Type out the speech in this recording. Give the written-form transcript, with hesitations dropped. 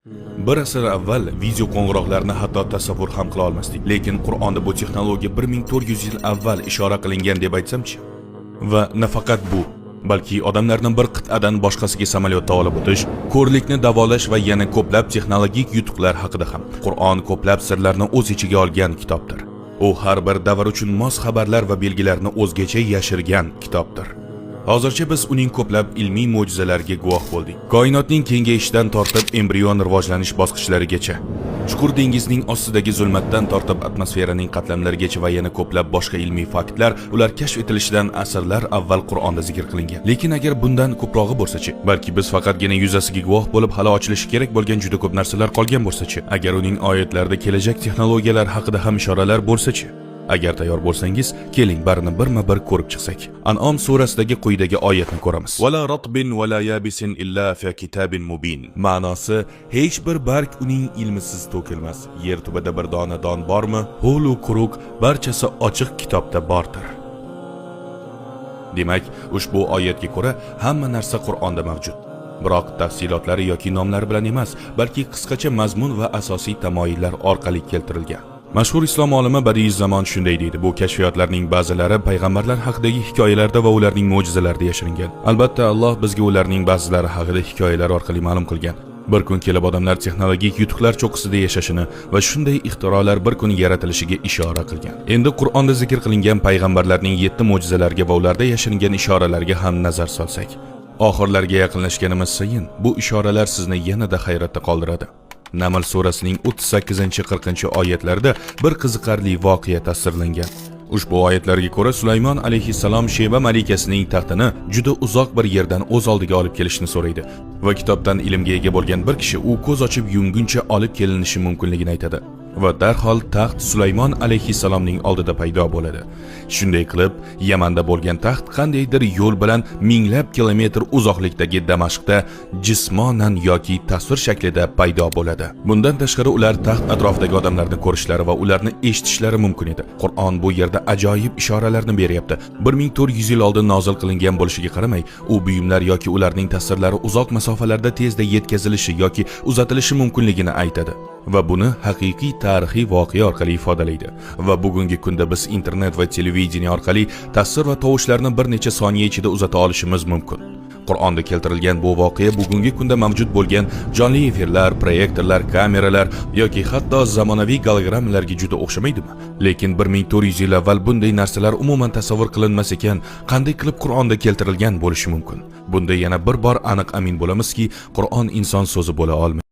Bir asr avval video qo'ng'iroqlarni hatto tasavvur ham qila olmasdik. Lekin Qur'onda bu texnologiya 1400 yil avval ishora qilingan deb aytsamchi. Va nafaqat bu, balki odamlarni bir qit'adan boshqasiga samolyotda olib o'tish, ko'rlikni davolash va yana ko'plab texnologik yutuqlar haqida ham. Qur'on ko'plab sirlarni o'z ichiga olgan kitobdir. U har bir davr uchun mos xabarlar va belgilarni o'zgacha yashirgan kitobdir. Hozircha biz uning ko'plab ilmiy mo'jizalariga guvoh bo'ldik. Koinotning kengayishidan tortib embrion rivojlanish bosqichlarigacha, chuqur dengizning ostidagi zulmatdan tortib atmosferaning qatlamlarigacha va yana ko'plab boshqa ilmiy faktlar ular kashf etilishidan asrlar avval Qur'onda zikr qilingan. Lekin agar bundan ko'prog'i bo'lsa-chi, balki biz faqatgina yuzasiga guvoh bo'lib hali ochilishi kerak bo'lgan juda ko'p narsalar qolgan bo'lsa-chi, agar uning oyatlarida kelajak texnologiyalar haqida ham ishoralar bo'lsa-chi. Agar tayyor bo'lsangiz, keling barini birma-bir ko'rib chiqsak. An'om surasidagi quyidagi oyatni ko'ramiz. Wala ratbin wala yabisin illa fi kitabin mubin. Ma'nosi, hech bir barg uning ilmisiz to'kilmas. Yer tubida bir dona don bormi? Ho'l u quruq, barchasi ochiq kitobda bordir. Demak, ushbu oyatga ko'ra hamma narsa Qur'onda mavjud. Biroq tafsilotlari yoki nomlari bilan emas, balki qisqacha mazmun va asosiy tamoyillar orqali keltirilgan. Mashhur islom olimi Badiiy zamon shunday deydi: bu kashfiyotlarning ba'zilari payg'ambarlar haqidagi hikoyalarda va ularning mo'jizalarida yashiringan. Albatta, Alloh bizga ularning ba'zilari haqida hikoyalar orqali ma'lum qilgan. Bir kun kelib odamlar texnologik yutuqlar cho'qqisida yashashini va shunday ixtirolar bir kun yaratilishiga ishora qilgan. Endi Qur'onda zikr qilingan payg'ambarlarning 7 mo'jizalariga va ularda yashiringan ishoralarga ham nazar solsak, oxirlarga yaqinlashganimiz sayin bu ishoralar sizni yanada hayratda qoldiradi. Naml surasining 38-40 oyatlarida bir qiziqarli voqea tasvirlangan. Ushbu oyatlarga ko'ra Sulaymon alayhissalom Sheba malikasining taxtini juda uzoq bir yerdan o'z oldiga olib kelishni so'raydi va kitobdan ilmga ega bo'lgan bir kishi u ko'z ochib yumguncha olib kelinishi mumkinligini aytadi. Va darhol taxt Sulaymon alayhissalomning oldida paydo bo'ladi. Shunday qilib, Yamanda bo'lgan taxt qandaydir yo'l bilan minglab kilometr uzoqlikdagi Damashqda jismonan yoki tasvir shaklida paydo bo'ladi. Bundan tashqari ular taxt atrofidagi odamlarni ko'rishlari va ularni eshitishlari mumkin edi. Qur'on bu yerda ajoyib ishoralarni beryapti. 1400 yil oldin nozil qilingan bo'lishiga qaramay, u buyumlar yoki ularning tasvirlari uzoq masofalarda tezda yetkazilishi yoki uzatilishi mumkinligini aytadi. Va buni haqiqiy tarixiy voqea orqali ifodalaydi. Va bugungi kunda biz internet va televideniya orqali tasvir va tovushlarni bir necha soniya ichida uzata olishimiz mumkin. Qur'onda keltirilgan bu voqea bugungi kunda mavjud bo'lgan jonli efirlar, proyektorlar, kameralar yoki hatto zamonaviy gologrammalarga juda o'xshamaydimi? Lekin 1400 yil avval bunday narsalar umuman tasavvur qilinmas ekan, qanday qilib Qur'onda keltirilgan bo'lishi mumkin? Bunda yana bir bor aniq amin bo'lamizki, Qur'on inson so'zi bo'la olmaydi.